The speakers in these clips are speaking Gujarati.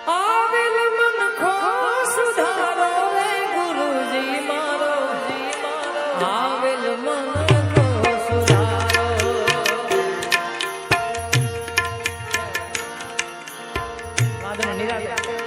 આવેલ મન ખો સુધારો રે ગુરુજી મારો આવેલ મન ખો સુધારો વાદન નિરાતે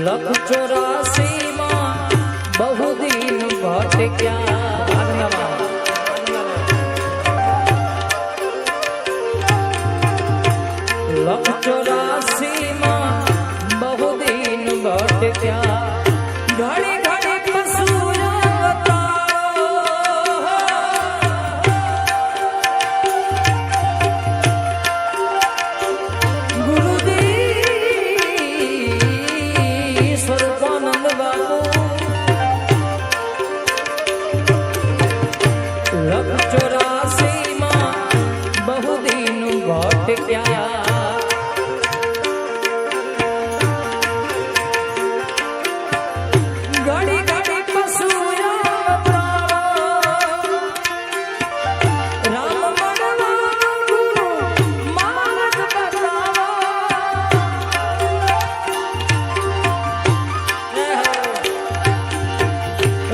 लख 84 માં बहु दिन भटक्या लख 84 માં बहु दिन भटक्या घड़ी घड़ी कसूर लख 84 માં बहु दिन भटक्या घड़ी घड़ी कसूर राम मनवा गुरु मार्ग बतावा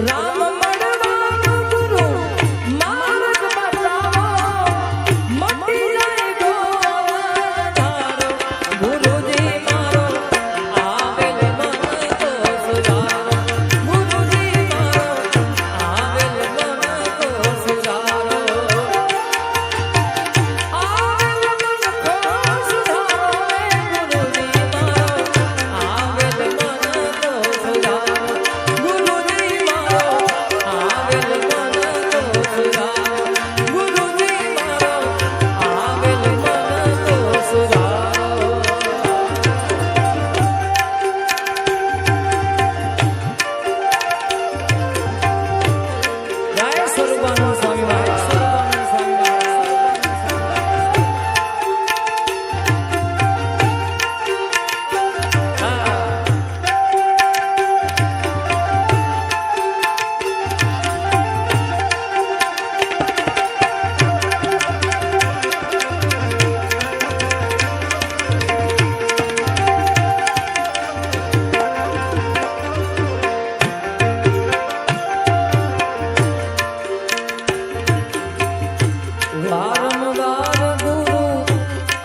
राम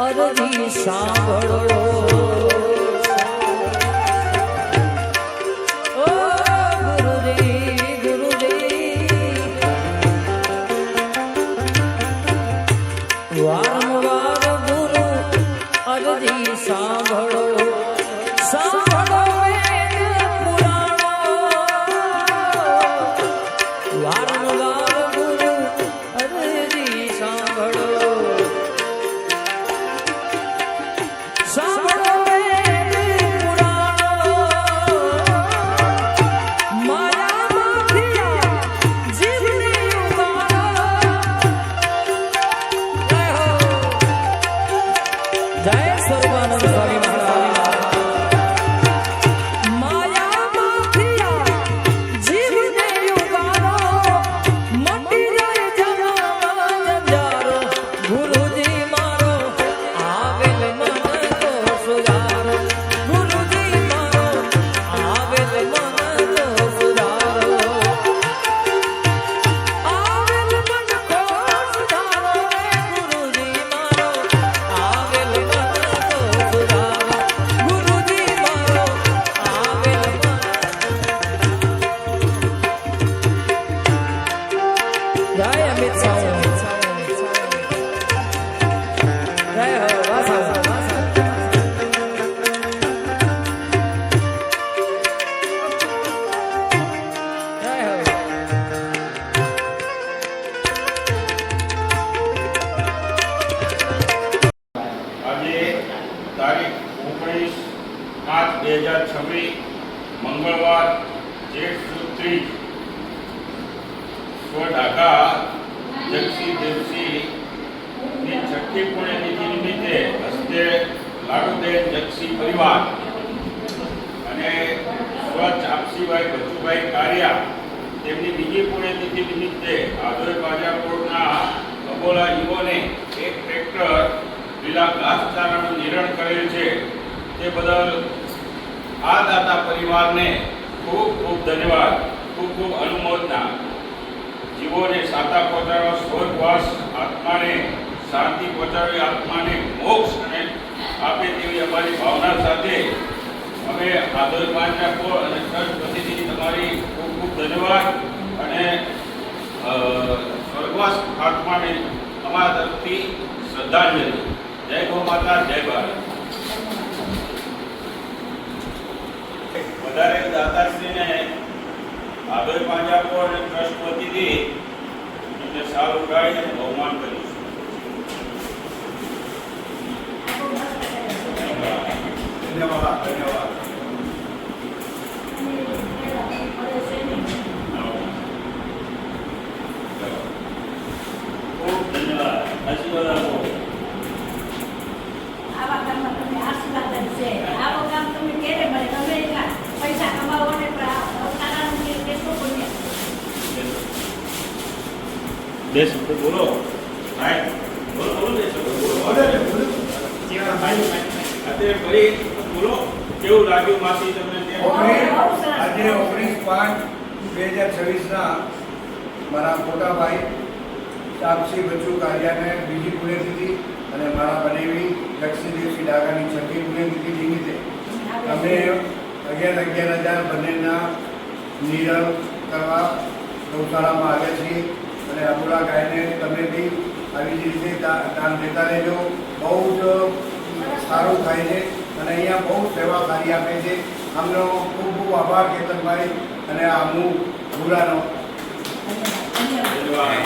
અરજી સાંભળો ઓ ગુરુજી ગુરુજી વારંવાર ગુરુ અરજી સાંભળો સાંભળો વેદ પુરાણો વારંવાર ગુરુ અરજી સાંભળો Summer જય અમિત સાઉન્ડ જય હો વાસા આજે તારીખ 19/5/2026 મંગળવાર જેઠ સુદ 30 સ્વ ઢાકા જગસી દેવસી ની છઠ્ઠી પુણ્યતિથિ નિમિત્તે હસ્તે લાડુબેન જગસી પરિવાર અને સ્વ ચાપસીભાઈ બચુભાઈ કારિયા તેમની બીજી પુણ્યતિથિ નિમિત્તે આદોય બાજાપુરના અબોલા યુવોને એક ટ્રેક્ટર લીલા ઘાસચારાનું નિર્માણ કરેલ છે તે બદલ આ દાતા પરિવારને ખૂબ ખૂબ ધન્યવાદ, ખૂબ ખૂબ અનુમોદના. જીવોને સાતા પહોંચાડવા સ્વર્ગવાસ, આત્માને શાંતિ પહોંચાડવી, આત્માને મોક્ષ અને આપે તેવી અમારી ભાવના સાથે અમે આદોય પાંચાપોર અને ટ્રસ્ટ વતીથી તમારી ખૂબ ખૂબ ધન્યવાદ અને સ્વર્ગવાસ આત્માને અમારા તરફથી શ્રદ્ધાંજલિ. જય ગૌ માતા, જય ભારત. વધારે દાતાશ્રીને આદોય પાંજાપોર અને ટ્રસ્ટ વતીથી એમને સાલ ઉગાડી અને બહુમાન કર્યું છે. ધન્યવાદ, ધન્યવાદ. ખૂબ ધન્યવાદ. આશીર્વાદ આપો. આવા કામમાં તમને આશીર્વાદ જ છે. આવો કામ તમે ક્યારે મળે? તમે એટલા પૈસા કમાવો ને પણ અવતારાનું કે કેટલું પુણ્ય. બે શબ્દ બોલો. ભાઈ બોલો, બોલો બે શબ્દ બોલો. અત્યારે ફરી બોલો. કેવું લાગ્યું માસી તમને? આજે 19/5/2026 મારા મોટા ભાઈ તાપસી બચુ કારિયાને બીજી પુણ્યતિથિ અને મારા બનેવી જગસી દેવસી ડાગાની છઠ્ઠી પુણ્યતિથિ નિમિત્તે અમે 11,000 બંનેના નિર્ણય કરવા ગૌશાળામાં આવ્યા છીએ અને અબોલા ગાયને તમે બી આવી જ રીતે દાન દેતા રહેજો. બહુ જ સારું થાય છે અને અહીંયા બહુ સેવા સારી આપે છે. આમનો ખૂબ ખૂબ આભાર કેતનભાઈ અને આમનું ભૂરાનો. ધન્યવાદ.